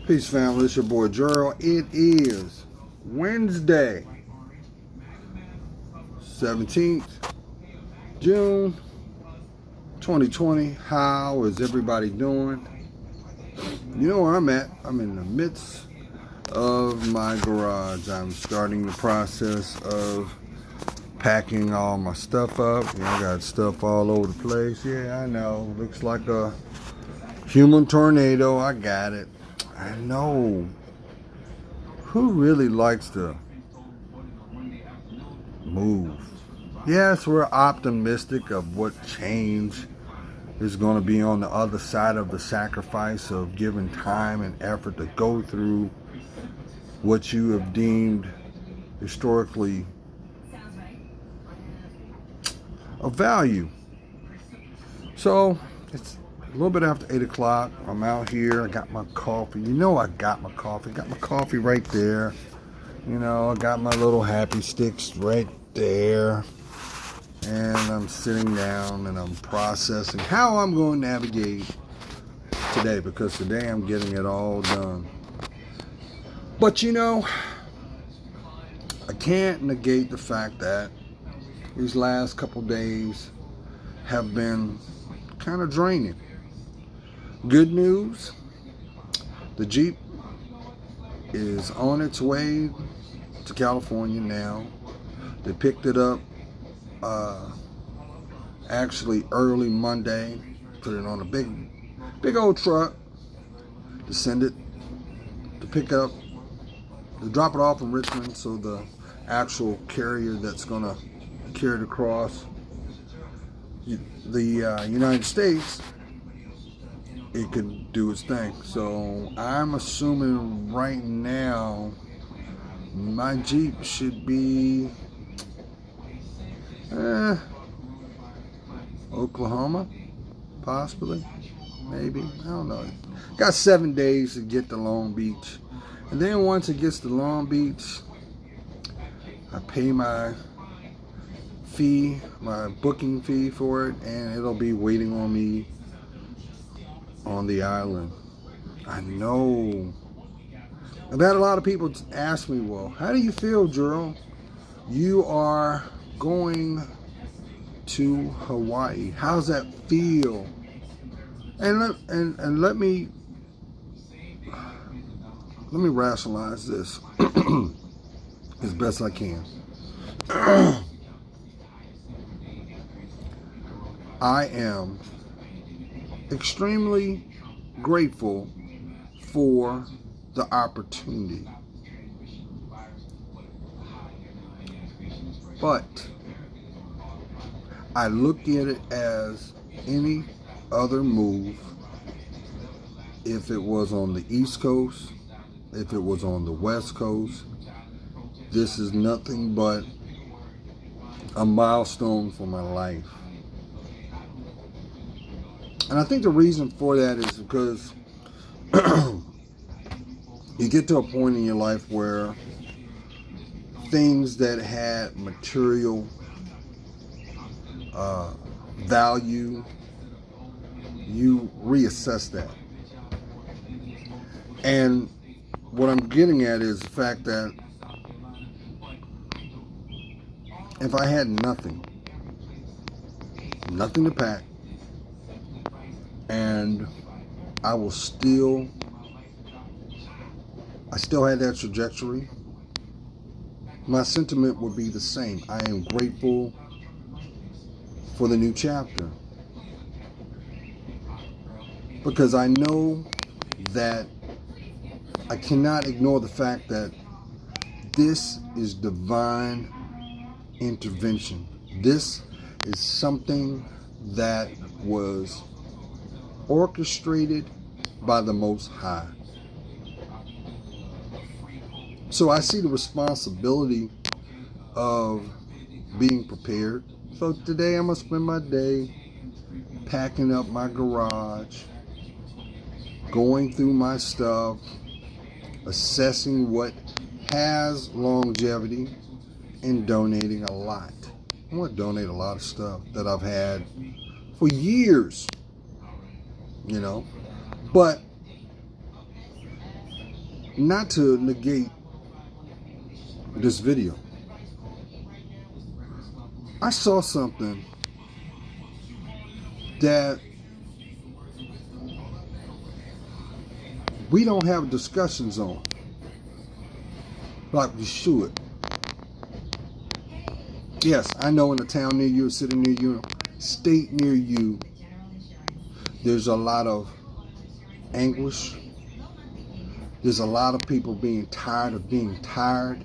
Peace, family. It's your boy Gerald. It is Wednesday, 17th June 2020. How is everybody doing? You know where I'm at. I'm in the midst of my garage. I'm starting the process of packing all my stuff up. I got stuff all over the place. Yeah, I know. Looks like a human tornado. I got it. I know. Who really likes to move? Yes, we're optimistic of what change is going to be on the other side of the sacrifice of giving time and effort to go through what you have deemed historically of value. So it's a little bit after 8 o'clock. I'm out here. I got my coffee. You know I got my coffee. Got my coffee right there. You know, I got my little happy sticks right there. And I'm sitting down and I'm processing how I'm going to navigate today, because today I'm getting it all done. But you know, I can't negate the fact that these last couple days have been kind of draining. Good news, the Jeep is on its way to California now. They picked it up actually early Monday, put it on a big old truck to send it to pick up, to drop it off in Richmond, so the actual carrier that's going to carry it across the United States, it could do its thing. So I'm assuming right now my Jeep should be Oklahoma, possibly, maybe, I don't know. Got 7 days to get to Long Beach, and then once it gets to Long Beach, I pay my fee, my booking fee for it, and it'll be waiting on me on the island. I know. I've had a lot of people ask me, well, how do you feel, Gerald? You are going to Hawaii. How's that feel? And let me rationalize this as best I can. I am extremely grateful for the opportunity, but I look at it as any other move. If it was on the East Coast, if it was on the West Coast, this is nothing but a milestone for my life. And I think the reason for that is because you get to a point in your life where things that had material value, you reassess that. And what I'm getting at is the fact that if I had nothing to pack, and I still had that trajectory, my sentiment would be the same. I am grateful for the new chapter, because I know that I cannot ignore the fact that this is divine intervention. This is something that was orchestrated by the Most High. So I see the responsibility of being prepared. So today I'm going to spend my day packing up my garage, going through my stuff, assessing what has longevity, and donating a lot. I want to donate a lot of stuff that I've had for years, you know. But not to negate this video, I saw something that we don't have discussions on like we should. Yes, I know in a town near you, a city near you, state near you, there's a lot of anguish. There's a lot of people being tired of being tired.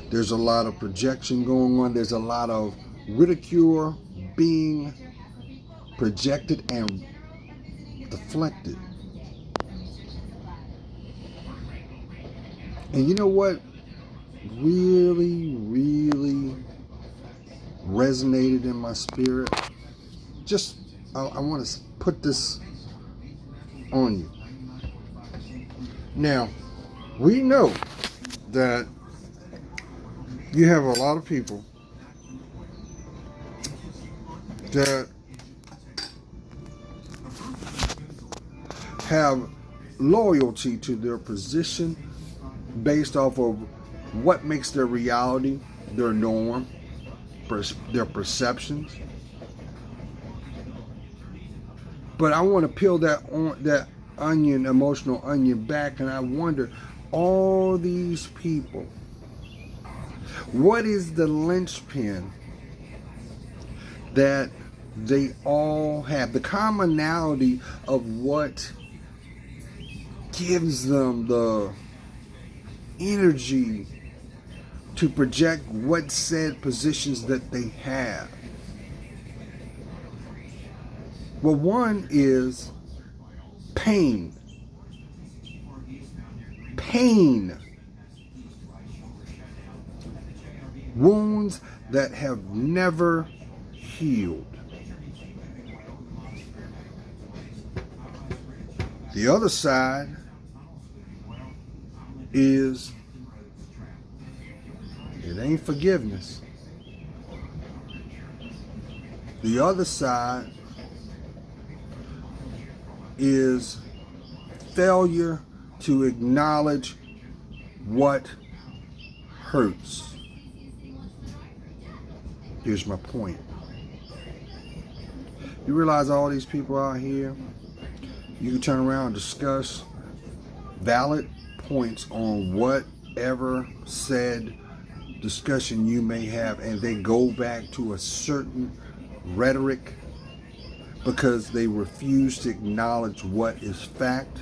There's a lot of projection going on. There's a lot of ridicule being projected and deflected. And you know what really, really resonated in my spirit? Just, I want to put this on you. Now, we know that you have a lot of people that have loyalty to their position based off of what makes their reality, their norm, their perceptions. But I want to peel that onion, emotional onion back, and I wonder, all these people, what is the linchpin that they all have? The commonality of what gives them the energy to project what said positions that they have. Well, one is pain. Pain. Wounds that have never healed. The other side is, it ain't forgiveness. The other side is failure to acknowledge what hurts. Here's my point. You realize all these people out here, you can turn around and discuss valid points on whatever said discussion you may have, and they go back to a certain rhetoric because they refuse to acknowledge what is fact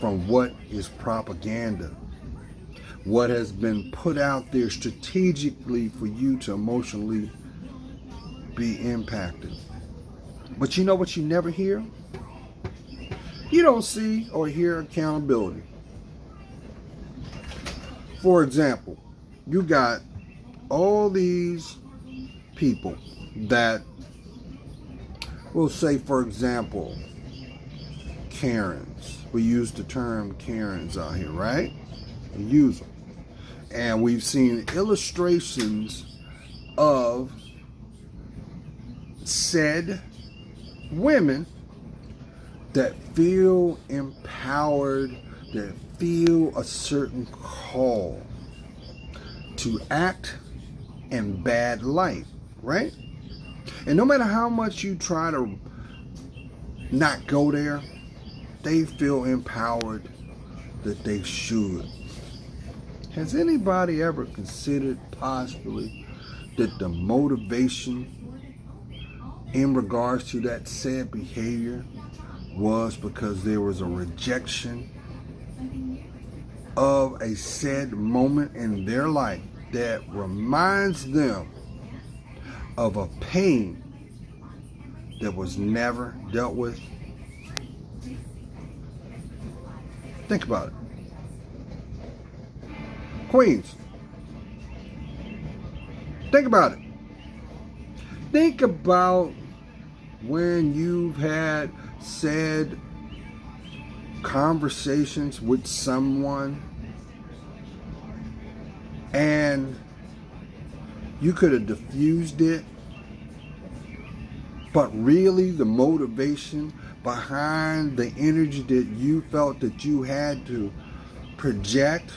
from what is propaganda, what has been put out there strategically for you to emotionally be impacted. But you know what you never hear? You don't see or hear accountability. For example, you got all these people that will say, for example, Karens. We use the term Karens out here, right? We use them. And we've seen illustrations of said women that feel empowered, that feel a certain call to act in bad light, right? And no matter how much you try to not go there, they feel empowered that they should. Has anybody ever considered possibly that the motivation in regards to that said behavior was because there was a rejection of a said moment in their life that reminds them of a pain that was never dealt with? Think about it. Queens, think about it. Think about when you've had said conversations with someone and you could have diffused it, but really the motivation behind the energy that you felt that you had to project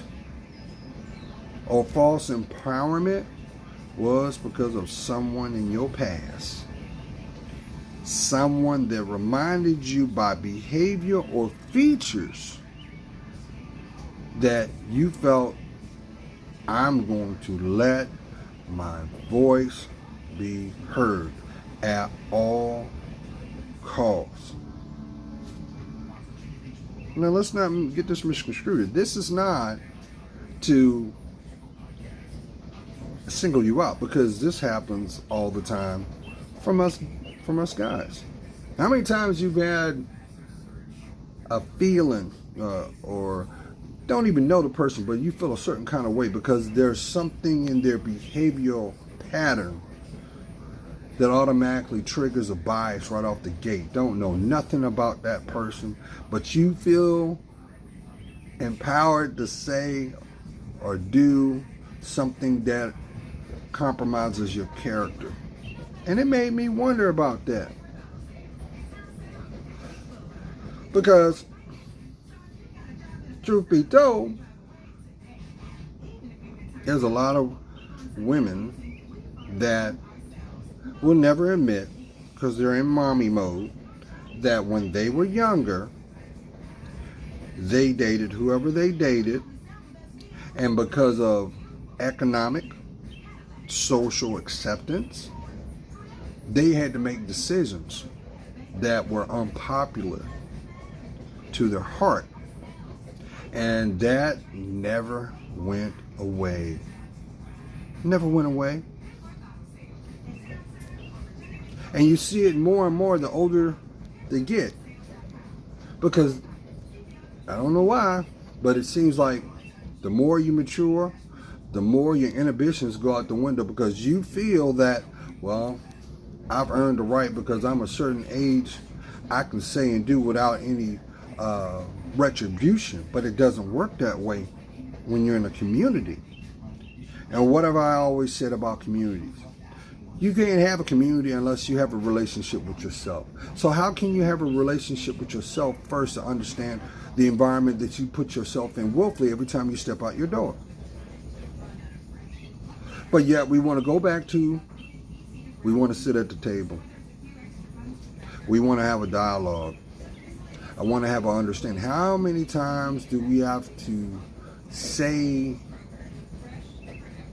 or false empowerment was because of someone in your past. Someone that reminded you by behavior or features that you felt, I'm going to let my voice be heard at all costs. Now, let's not get this misconstrued. This is not to single you out, because this happens all the time from us guys. How many times you've had a feeling or don't even know the person, but you feel a certain kind of way because there's something in their behavioral pattern that automatically triggers a bias right off the gate. Don't know nothing about that person, but you feel empowered to say or do something that compromises your character. And it made me wonder about that. Because, truth be told, there's a lot of women that will never admit, because they're in mommy mode, that when they were younger, they dated whoever they dated, and because of economic, social acceptance, they had to make decisions that were unpopular to their heart. And that never went away. Never went away. And you see it more and more the older they get. Because, I don't know why, but it seems like the more you mature, the more your inhibitions go out the window, because you feel that, well, I've earned the right because I'm a certain age, I can say and do without any retribution. But it doesn't work that way when you're in a community. And what have I always said about communities? You can't have a community unless you have a relationship with yourself. So how can you have a relationship with yourself first to understand the environment that you put yourself in willfully every time you step out your door? But yet we want to go back to, we want to sit at the table. We want to have a dialogue. I want to have an understanding. How many times do we have to say,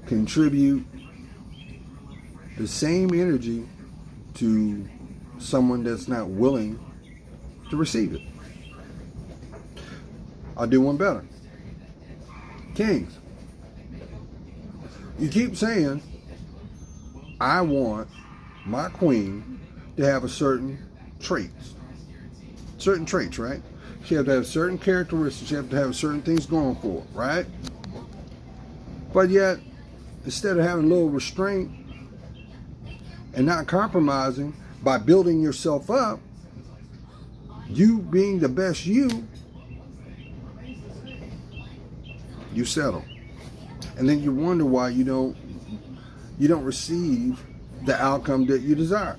contribute the same energy to someone that's not willing to receive it? I'll do one better. Kings. You keep saying, I want my queen to have a certain traits. Certain traits, right? She has to have certain characteristics. She has to have certain things going for her, right? But yet, instead of having a little restraint and not compromising by building yourself up, you being the best you settle. And then you wonder why you don't receive the outcome that you desire.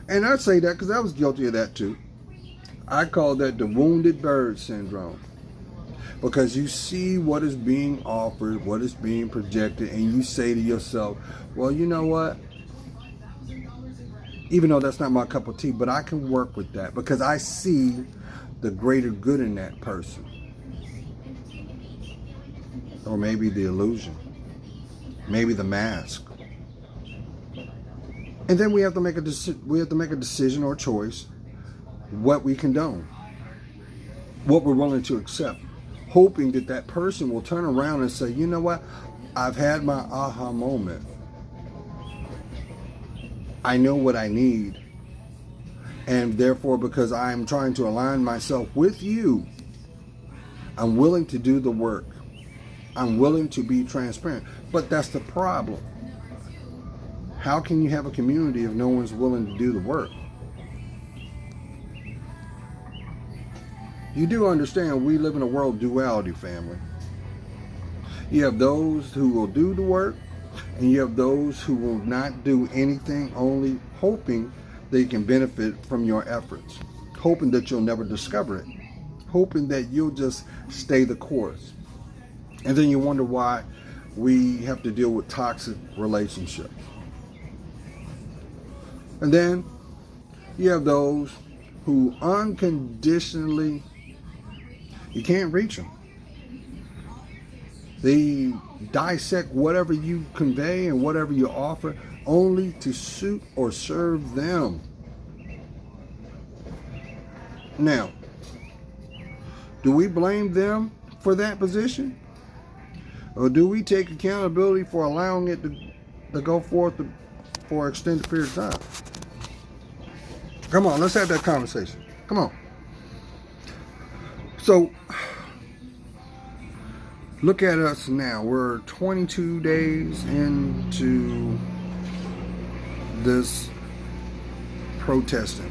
And I say that because I was guilty of that too. I call that the wounded bird syndrome. Because you see what is being offered, what is being projected, and you say to yourself, well, you know what? Even though that's not my cup of tea, but I can work with that because I see the greater good in that person. Or maybe the illusion. Maybe the mask. And then we have to make a decision or choice what we condone, what we're willing to accept, hoping that that person will turn around and say, you know what, I've had my aha moment. I know what I need. And therefore, because I'm trying to align myself with you, I'm willing to do the work. I'm willing to be transparent. But that's the problem. How can you have a community if no one's willing to do the work? You do understand we live in a world of duality, family. You have those who will do the work, and you have those who will not do anything, only hoping they can benefit from your efforts, hoping that you'll never discover it, hoping that you'll just stay the course. And then you wonder why we have to deal with toxic relationships. And then you have those who unconditionally, you can't reach them. They dissect whatever you convey and whatever you offer only to suit or serve them. Now, do we blame them for that position? Or do we take accountability for allowing it to go forth for an extended period of time? Come on, let's have that conversation. Come on. So, look at us now. We're 22 days into this protesting.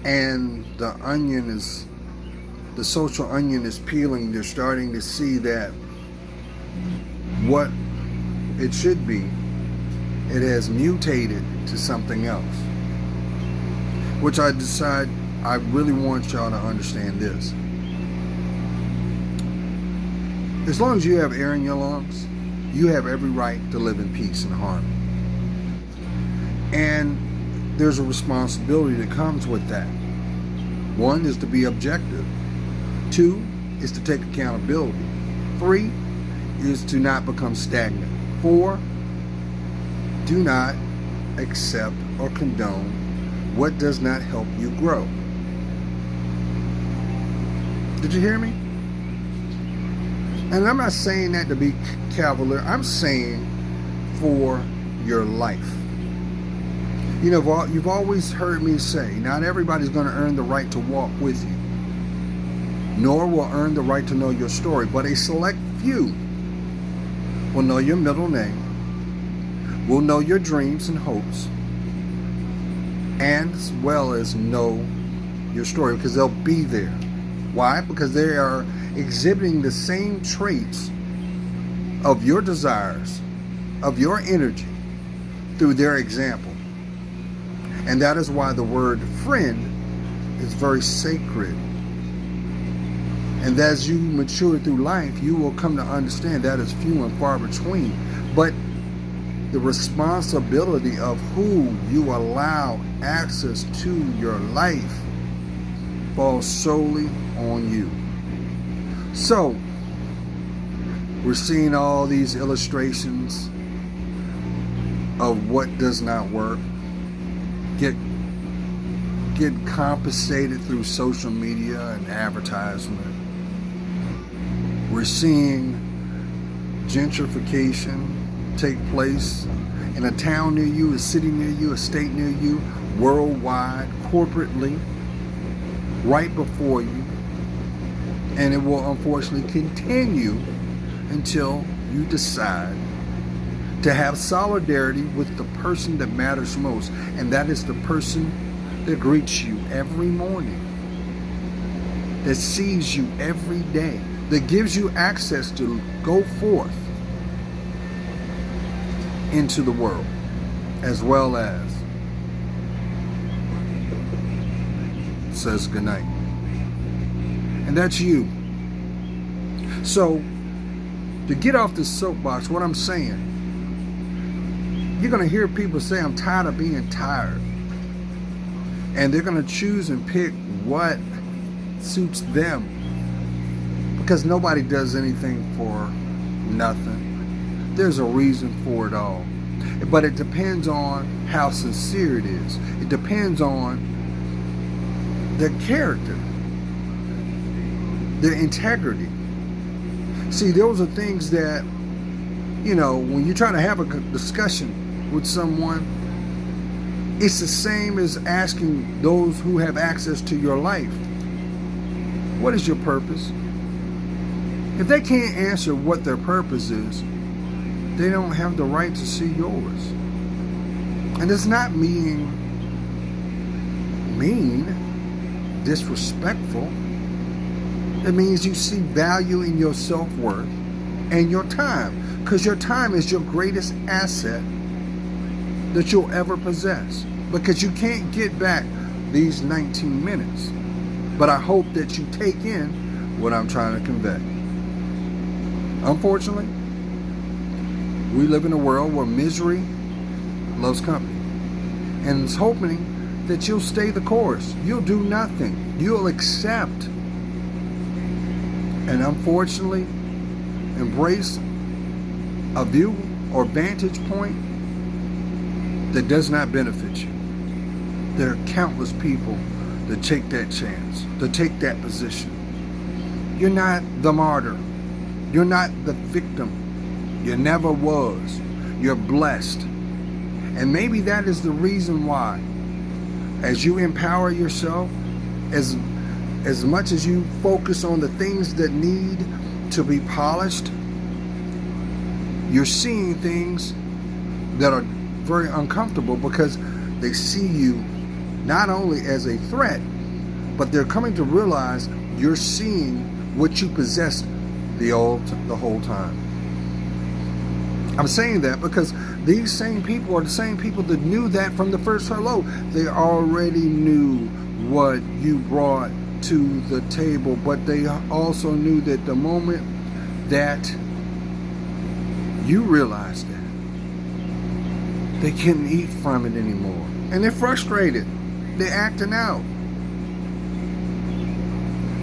And the social onion is peeling. They're starting to see that what it should be, it has mutated to something else. Which I decide, I really want y'all to understand this. As long as you have air in your lungs, you have every right to live in peace and harmony. And there's a responsibility that comes with that. One is to be objective. Two is to take accountability. Three is to not become stagnant. Four, do not accept or condone what does not help you grow. Did you hear me? And I'm not saying that to be cavalier. I'm saying for your life. You know, you've always heard me say, not everybody's going to earn the right to walk with you, nor will earn the right to know your story, but a select few will know your middle name, will know your dreams and hopes, and as well as know your story, because they'll be there. Why? Because they are exhibiting the same traits of your desires, of your energy, through their example. And that is why the word friend is very sacred. And as you mature through life, you will come to understand that is few and far between. But the responsibility of who you allow access to your life falls solely on you. So, we're seeing all these illustrations of what does not work get compensated through social media and advertisement. We're seeing gentrification take place in a town near you, a city near you, a state near you, worldwide, corporately, right before you. And it will unfortunately continue until you decide to have solidarity with the person that matters most. And that is the person that greets you every morning, that sees you every day, that gives you access to go forth into the world, as well as says goodnight. And that's you. So, to get off this soapbox, what I'm saying, you're going to hear people say, I'm tired of being tired. And they're going to choose and pick what suits them. Because nobody does anything for nothing. There's a reason for it all. But it depends on how sincere it is. It depends on their character, their integrity. See, those are things that, you know, when you're trying to have a discussion with someone, it's the same as asking those who have access to your life, what is your purpose? If they can't answer what their purpose is, they don't have the right to see yours. And it's not mean, disrespectful. It means you see value in your self-worth and your time, because your time is your greatest asset that you'll ever possess, because you can't get back these 19 minutes. But I hope that you take in what I'm trying to convey. Unfortunately, we live in a world where misery loves company. And it's hoping that you'll stay the course. You'll do nothing. You'll accept. And unfortunately, embrace a view or vantage point that does not benefit you. There are countless people that take that chance, to take that position. You're not the martyr. You're not the victim. You never was. You're blessed. And maybe that is the reason why, as you empower yourself, as much as you focus on the things that need to be polished, you're seeing things that are very uncomfortable because they see you not only as a threat, but they're coming to realize you're seeing what you possessed the whole time. I'm saying that because these same people are the same people that knew that from the first hello. They already knew what you brought to the table, but they also knew that the moment that you realized that, they couldn't eat from it anymore. And they're frustrated. They're acting out.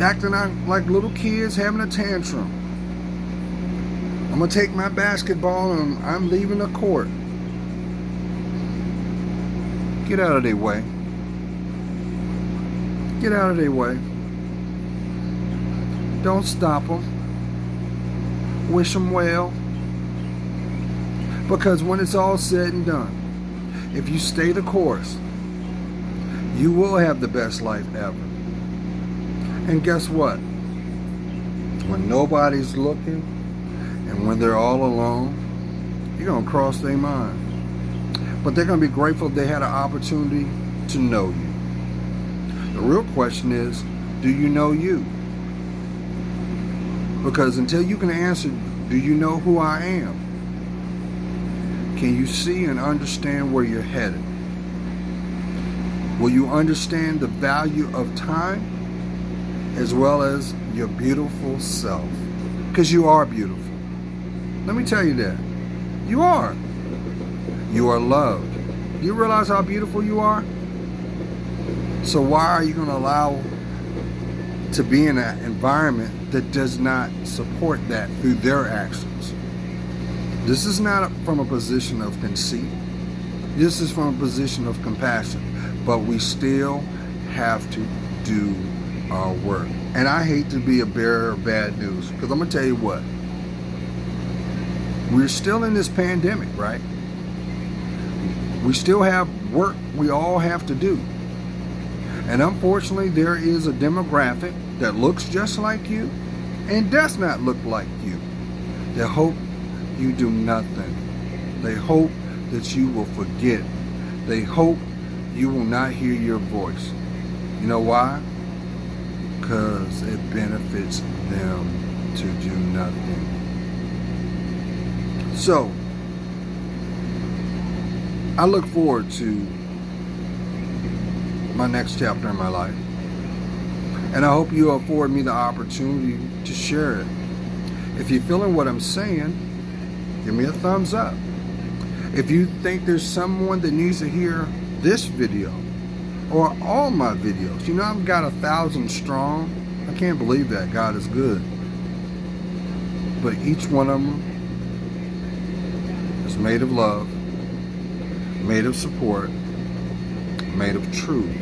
Acting out like little kids having a tantrum. I'm going to take my basketball and I'm leaving the court. Get out of their way. Get out of their way. Don't stop them. Wish them well. Because when it's all said and done, if you stay the course, you will have the best life ever. And guess what? When nobody's looking and when they're all alone, you're going to cross their mind. But they're going to be grateful they had an opportunity to know you. The real question is, do you know you? Because until you can answer, do you know who I am? Can you see and understand where you're headed? Will you understand the value of time as well as your beautiful self? Because you are beautiful. Let me tell you that. You are. You are loved. You realize how beautiful you are? So why are you going to allow to be in an environment that does not support that through their actions? This is not from a position of conceit. This is from a position of compassion. But we still have to do our work. And I hate to be a bearer of bad news, because I'm going to tell you what. We're still in this pandemic, right? We still have work we all have to do. And unfortunately, there is a demographic that looks just like you and does not look like you. They hope you do nothing. They hope that you will forget. They hope you will not hear your voice. You know why? Because it benefits them to do nothing. So, I look forward to my next chapter in my life. And I hope you afford me the opportunity to share it. If you're feeling what I'm saying, give me a thumbs up. If you think there's someone that needs to hear this video or all my videos, you know, I've got 1,000 strong. I can't believe that. God is good. But each one of them is made of love, made of support, made of truth.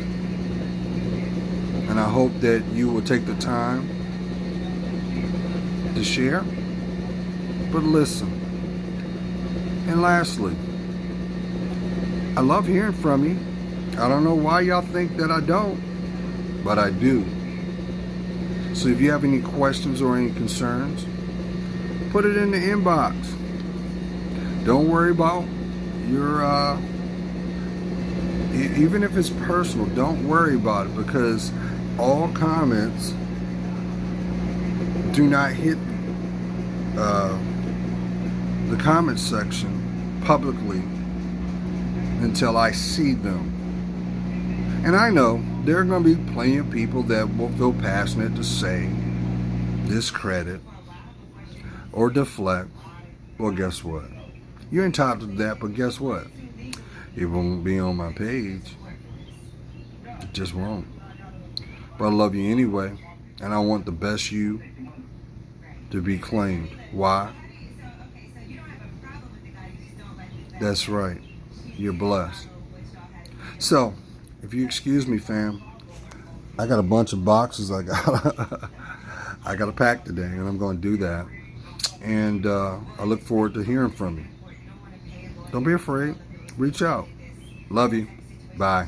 And I hope that you will take the time to share, but listen. And lastly, I love hearing from you. I don't know why y'all think that I don't, but I do. So if you have any questions or any concerns, put it in the inbox. Don't worry about your, even if it's personal, don't worry about it, because all comments do not hit the comment section publicly until I see them. And I know there are going to be plenty of people that will feel passionate to say discredit, or deflect, well, guess what? You're entitled to that, but guess what? It won't be on my page. It just won't. But I love you anyway, and I want the best you to be claimed. Why? That's right. You're blessed. So, if you excuse me, fam, I got a bunch of boxes I gotta pack today, and I'm going to do that. And I look forward to hearing from you. Don't be afraid. Reach out. Love you. Bye.